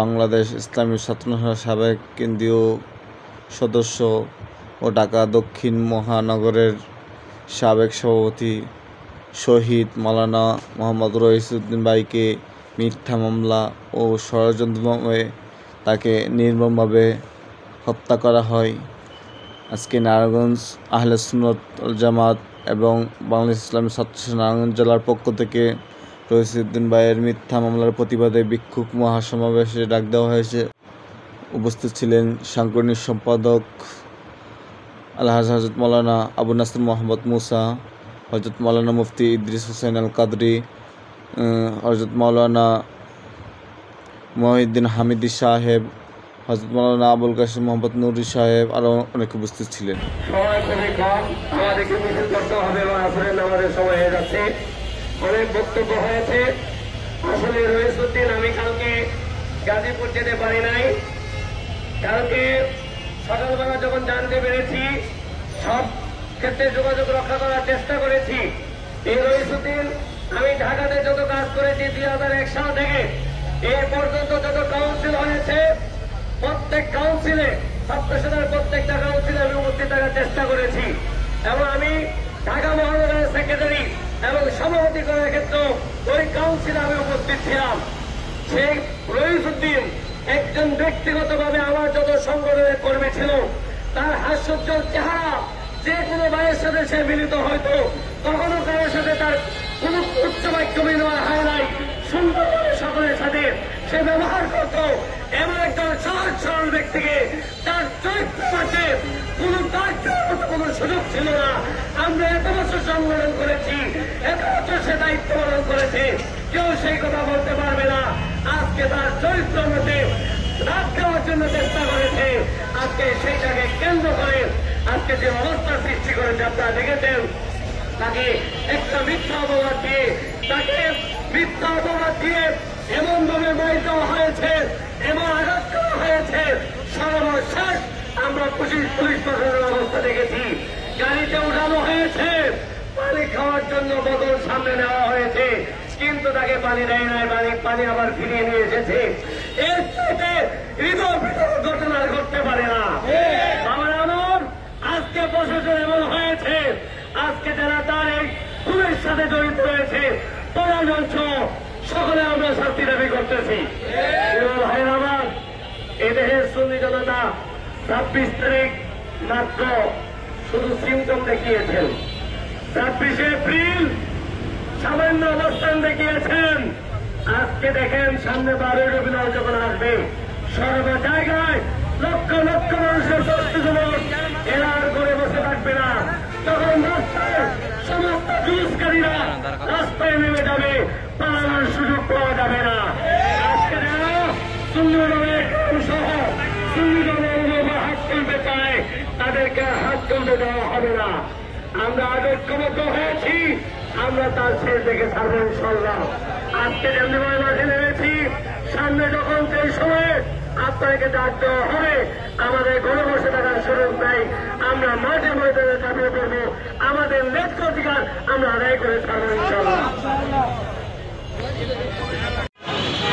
বাংলাদেশ ইসলামী ছাত্র সংসদের সাবেক কেন্দ্রীয় সদস্য ও ঢাকা দক্ষিণ মহানগরের সাবেক সভাপতি শহীদ মাওলানা মোহাম্মদ রইসুদ্দিন ভাইকে মিথ্যা মামলা ও ষড়যন্ত্রে তাকে নির্মমভাবে হত্যা করা হয়। আজকে নারায়ণগঞ্জ আহলে সুন্নাত ওয়াল জামাত এবং বাংলাদেশ ইসলামী ছাত্র সংসদ নারায়ণগঞ্জ জেলার পক্ষ থেকে রইসুদ্দিন ভাইয়ের মিথ্যা মামলার প্রতিবাদে বিক্ষোভ মহাসমাবেশে ডাক দেওয়া হয়েছে। উপস্থিত ছিলেন সাংগঠনিক সম্পাদক আলহাজ হযরত মাওলানা আবু নাসর মোহাম্মদ মুসা, হযরত মাওলানা মুফতি ইদ্রিস হোসেন আল কাদরি, হযরত মাওলানা মহিউদ্দিন হামিদি সাহেব, হযরত মাওলানা আবুল কাসেম মোহাম্মদ নুরি সাহেব, আরও অনেক উপস্থিত ছিলেন। অনেক বক্তব্য হয়েছে। আসলে রইসুদ্দিন, আমি কালকে গাজীপুর যেতে পারি নাই। কালকে সকালবেলা যখন জানতে পেরেছি, সব ক্ষেত্রে যোগাযোগ রক্ষা করার চেষ্টা করেছি। এই রইসুদ্দিন, আমি ঢাকাতে যত কাজ করেছি 2001 সাল থেকে এই পর্যন্ত যত কাউন্সিল হয়েছে, প্রত্যেক কাউন্সিলে ছাত্রসেনার প্রত্যেকটা কাউন্সিলে আমি উপস্থিত থাকার চেষ্টা করেছি এবং আমি ঢাকা মহানগরের সেক্রেটারি এবং সভাপতি করার ক্ষেত্রে ওই কাউন্সিলে আমি উপস্থিত ছিলাম। সেই রইসুদ্দিন একজন ব্যক্তিগতভাবে আমার যত সংগঠনের কর্মী ছিল, তার হাস্যোজ্জ্বল চেহারা যে কোনো ভাইয়ের সাথে সে মিলিত হয়তো, কখনো কারোর সাথে তার কোন উচ্চ বাক্য বিনিময় হয় নাই। সুন্দরভাবে সকলের সাথে সে ব্যবহার করত। এমন একজন সহজ সরল ব্যক্তিকে তার চরিত্র মাঝে কোন সুযোগ ছিল না। আমরা এত বছর সংগঠন করেছি, এত বছর সে দায়িত্ব পালন করেছে, কেউ সেই কথা বলতে পারবে না। আজকে তার চরিত্র মধ্যে রাত দেওয়ার জন্য চেষ্টা করেছে। আজকে সেইটাকে কেন্দ্র করে আজকে যে অবস্থা সৃষ্টি করেছে আপনারা দেখেছেন। তাকে একটা মিথ্যা অপবাদ দিয়ে, এমন ভাবে মাইর দেওয়া হয়েছে, এমন আঘাত করা হয়েছে। সর্বশেষ আমরা পুলিশ প্রশাসনের অবস্থা দেখেছি। গাড়িতে উঠানো হয়েছে, পানি খাওয়ার জন্য বোতল সামনে নেওয়া হয়েছে, কিন্তু তাকে পানি দেয় নাই, পানি আবার ফিরিয়ে নিয়ে এসেছে। এর সাথে হৃদয় ঘটনা ঘটতে পারে না। আমার আজকে প্রশাসন এমন হয়েছে, আজকে যারা তার এই খুনের সাথে জড়িত রয়েছে, প্রশাসন সকলে আমরা শাস্তি দাবি করতেছি। আমার এই দেশের সুন্নি জনতা 26 তারিখ মাত্র শুধু সিমটম দেখিয়েছেন, 26 এপ্রিল সামান্য অবস্থান দেখিয়েছেন। আজকে দেখেন সামনে 12 রবিবার যখন আসবে, সর্ব জায়গায় লক্ষ লক্ষ মানুষের বস্তুগুলো এরা আর করে বসে থাকবে না। তখন রাস্তায় সমস্ত জুলুসকারীরা রাস্তায় নেমে যাবে, পালানোর সুযোগ পাওয়া যাবে না। আজকে যারা সুন্দরভাবে সহ সুন্দরভাবে হাত তুলতে চায়, তাদেরকে হাত তুলতে দেওয়া হবে না। আমরা ঐক্যবদ্ধ হয়েছি, আমরা তার শেষ দেখে ছাড়বো ইনশাল্লাহ। আজকে যেমনি মাঠে নেমেছি, সামনে যখন সেই সময়ে আপনাকে ডাক দেওয়া হবে, আমাদের ঘরে বসে থাকার সুযোগ নাই। আমরা মাঠে ময়দানে ঝাঁপিয়ে পড়বো, আমাদের ন্যায্য অধিকার আমরা আদায় করে ছাড়বো ইনশাল্লাহ।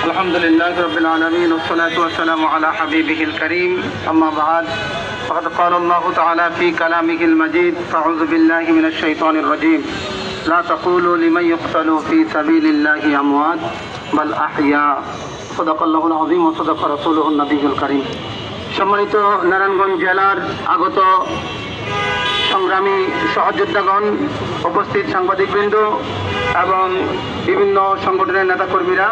আলহামদুলিল্লাহ রাব্বিল আলামিন ওয়াসসালাতু ওয়াসসালামু আলা হাবিবিহিল কারীম, আম্মা বা'দ। ফাকাদ ক্বালা আল্লাহু তাআলা ফী কালামিহিল মাজিদ, আউযু বিল্লাহি মিনাশ শাইতানির রাজীম। লা তাকুলু লিমান ইউকতালু ফী সাবিলিল্লাহি আমওয়াত বাল আহইয়া। সাদাকাল্লাহুল আযীম ওয়া সাদাকা রাসূলুহুন নবিয়্যুল কারীম। সম্মানিত নারায়ণগঞ্জ জেলার আগত সংগ্রামী সহযোদ্ধাগণ, উপস্থিত সাংবাদিকবৃন্দ এবং বিভিন্ন সংগঠনের নেতাকর্মীরা,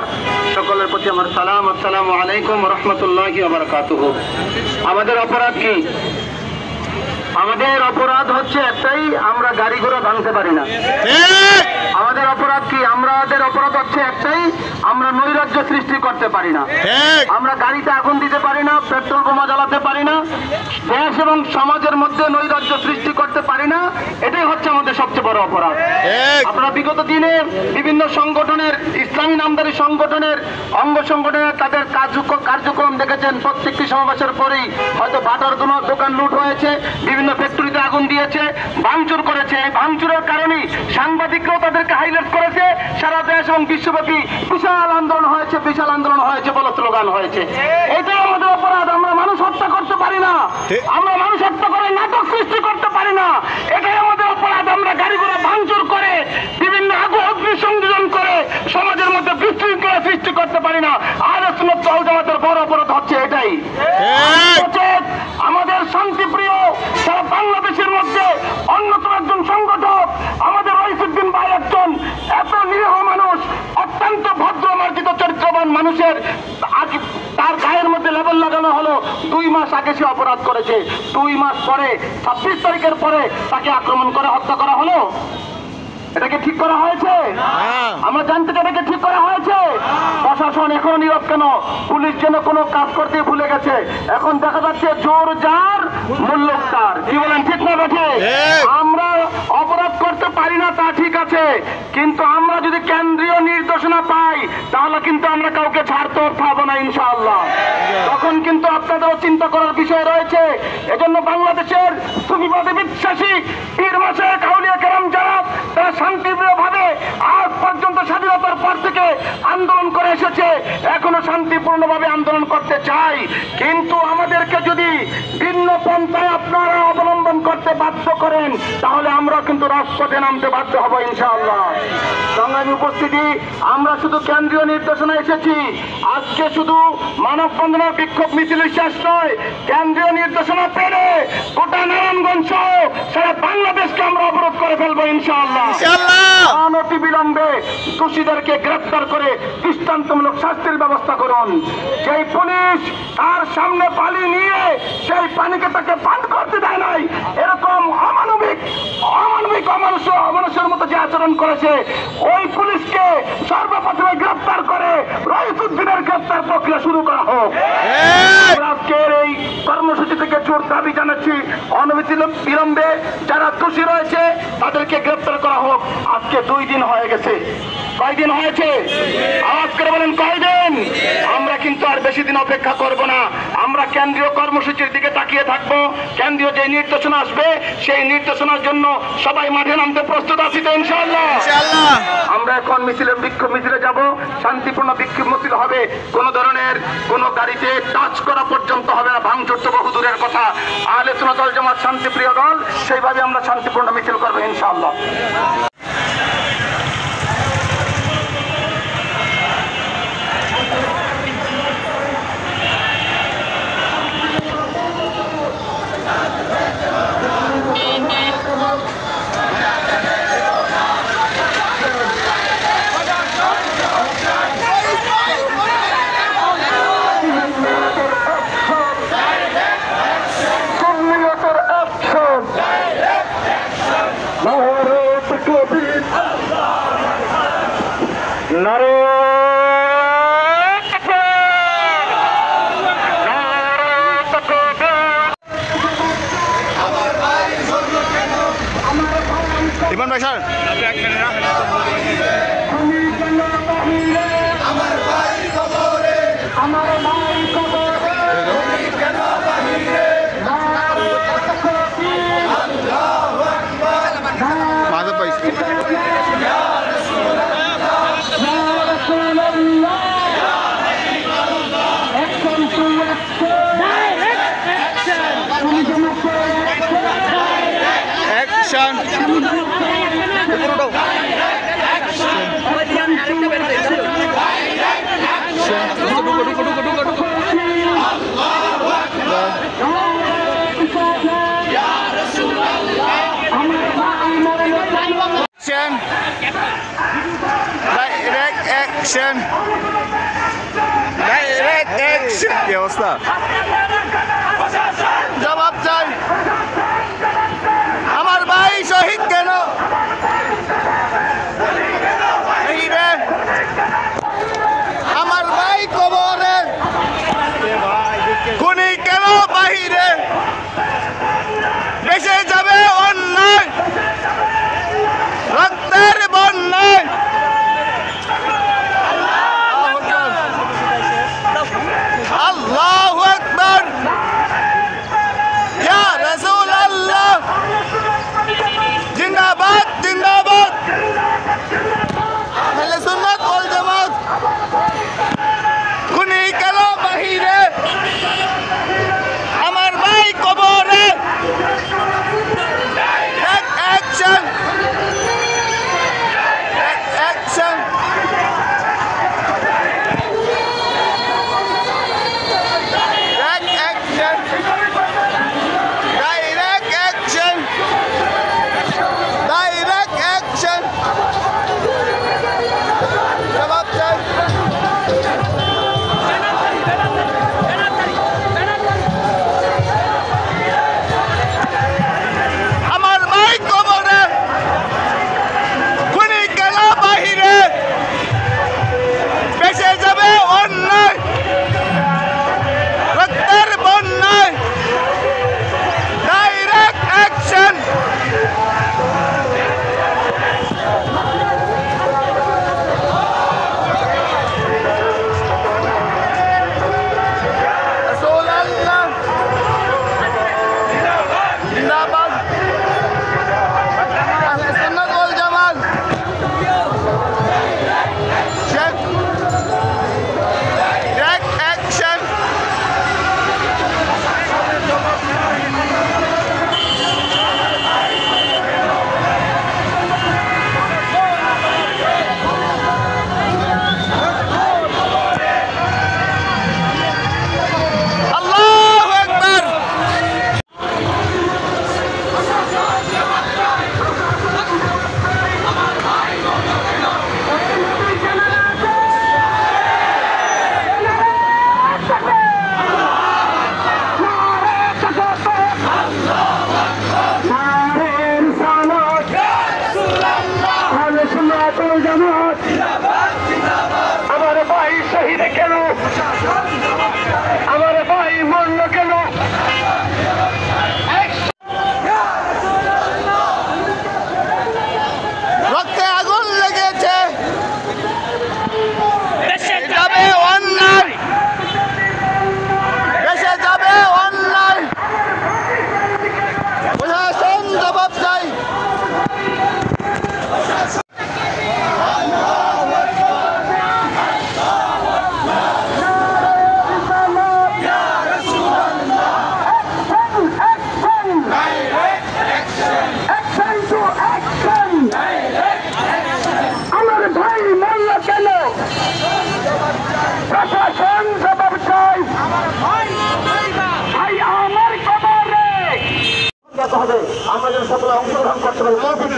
সকলের প্রতি আমার সালাম। আসসালামু আলাইকুম ওয়া রাহমাতুল্লাহি ওয়া বারাকাতুহু। আমাদের অপরাধ কি? আমাদের অপরাধ হচ্ছে একটাই, আমরা গাড়ি ঘোড়া ভাঙতে পারি না। আমাদের অপরাধ কি? আমাদের অপরাধ হচ্ছে একটাই, আমরা নৈরাজ্য সৃষ্টি করতে পারি না। আমরা গাড়িতে আগুন দিতে পারি না, পেট্রোল বোমা জ্বালাতে পারি না, দেশ এবং সমাজের মধ্যে নৈরাজ্য সৃষ্টি করতে পারি না। এটাই হচ্ছে আমাদের সবচেয়ে বড় অপরাধ। আপনারা বিগত দিনে বিভিন্ন সংগঠনের, ইসলামী নামধারী সংগঠনের অঙ্গ সংগঠনের তাদের কার্যক্রম দেখেছেন। প্রত্যেকটি সমাবেশের পরেই হয়তো বাটার দোকান লুট হয়েছে, বিভিন্ন ফ্যাক্টরিতে আগুন দিয়েছে, ভাঙচুর করেছে। এই ভাঙচুরের কারণেই সাংবাদিকরাও তাদেরকে হাইলাইট করেছে। সারা দেশ এবং বিশ্বব্যাপী বিশাল আন্দোলন হয়েছে, বিশাল আন্দোলন হয়েছে, বড় স্লোগান হয়েছে। এটাই আমাদের অপরাধ। আমরা মানুষ হত্যা করতে পারি না, আমরা মানুষ হত্যা করে নাটক সৃষ্টি করতে পারি না। এটাই আমাদের অপরাধ। আমরা গাড়ি ঘোড়া ভাঙচুর করে বিভিন্ন অগ্নি সংযোজন করে সমাজের মধ্যে বিশৃঙ্খলা সৃষ্টি করতে পারি না। আহলে সুন্নাত ওয়াল জামাতের বড় অপরাধ হচ্ছে এটাই। আমাদের শান্তিপ্রিয় সারা বাংলাদেশের মধ্যে অন্যতম একজন সংগঠক আমাদের রইসুদ্দিন ভাই, একজন এত নিরীহ মানুষ, অত্যন্ত ভদ্র মার্জিত চরিত্রবান মানুষের তার গায়ের মধ্যে লেবেল লাগানো হলো। 2 মাস আগে সে অপরাধ করেছে, 2 মাস পরে 26 তারিখের পরে তাকে আক্রমণ করে হত্যা করা হলো। এটাকে ঠিক করা হয়েছে? আমরা জানতে চাই এটাকে ঠিক করা হয়েছে? প্রশাসন এখনো নীরব কেন? পুলিশ যেন কোনো কাজ করতে ভুলে গেছে। এখন দেখা যাচ্ছে জোর যার মূল্যক তার। কি বলেন, ঠিক না বেঠে? আমরা অপরাধ করতে পারি না তা ঠিক আছে, কিন্তু আমরা যদি কেন্দ্রীয় নির্দেশনা পাই তাহলে কিন্তু আমরা কাউকে ছাড়তে পারবো না ইনশাআল্লাহ। তখন কিন্তু আপনাদেরও চিন্তা করার বিষয় রয়েছে। এজন্য বাংলাদেশের সুফিবাদে বিশ্বাসী পীর মাশায়েখ আউলিয়া কেরাম যারা, তারা শান্তিপ্রিয়ভাবে আজ পর্যন্ত স্বাধীনতার পর থেকে আন্দোলন করে এসেছে, এখনো শান্তিপূর্ণভাবে আন্দোলন করতে চাই। কিন্তু আমাদেরকে যদি ভিন্ন পন্থায় আপনারা অবলম্বন করতে বাধ্য করেন তাহলে আমরা কিন্তু রাজপথে নামতে বাধ্য হব ইনশাআল্লাহ। সংগ্রামী উপস্থিতি, আমরা শুধু কেন্দ্রীয় নির্দেশনা এসেছি। আজকে শুধু মানববন্ধনের বিক্ষোভ মিছিল শেষ নয়, কেন্দ্রীয় নির্দেশনা পেলে গোটা নারায়ণগঞ্জ সহ সারা বাংলাদেশকে আমরা অবরোধ করে ফেলবো ইনশাআল্লাহ। অনতি বিলম্বে দোষীদেরকে গ্রেফতার করে দৃষ্টান্তমূলক শাস্তির ব্যবস্থা করুন। যেই পুলিশ তার সামনে পানি নিয়ে সেই পানিকে তাকে পান করতে দেয় নাই, এরকম অমানুষের মতো যে আচরণ করেছে, ওই পুলিশকে সর্বপ্রথমে গ্রেফতার করে রইসুদ্দিনের গ্রেফতার প্রক্রিয়া শুরু করা হোক। আজকের এই কর্মসূচি থেকে জোর দাবি জানাচ্ছি, অনবরত বিলম্বে যারা দোষী রয়েছে তাদেরকে গ্রেফতার করা হোক। আজকে 2 দিন হয়ে গেছে। কয়দিন হয়েছে? আওয়াজ করে বলেন কয়দিন? আমরা কিন্তু আর বেশি দিন অপেক্ষা করব না। আমরা কেন্দ্রীয় কর্মসূচির দিকে তাকিয়ে থাকবো। কেন্দ্রীয় যে নির্দেশনা আসবে সেই নির্দেশনার জন্য সবাই মাঠে নামতে প্রস্তুত আছি তো ইনশাআল্লাহ। আমরা এখন বিক্ষোভ মিছিলে যাব। শান্তিপূর্ণ বিক্ষোভ মিছিল হবে, কোন ধরনের কোন গাড়িতে টাচ করা পর্যন্ত হবে না, ভাঙচুর তো বহু দূরের কথা। আহলে সুন্নাত ওয়াল জামাত শান্তিপ্রিয় দল, সেইভাবে আমরা শান্তিপূর্ণ মিছিল করবো ইনশাআল্লাহ। ইমন ভাই স্যার, মাধব ভাই অ্যাকশন অ্যাকশন ডাইরেক্ট অ্যাকশন। কি অবস্থা? জবাব চাই, আমার ভাই শহীদ কেন? আমার ভাই কবরে, খুনি কেন বাহিরে? বেঁচে যাবে অন্যায়, রক্তের বন্যায়। আল্লাহু আকবার।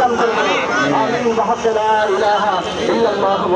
ইসলাম ধর্ম আমিন। ওয়া লা ইলাহা ইল্লাল্লাহু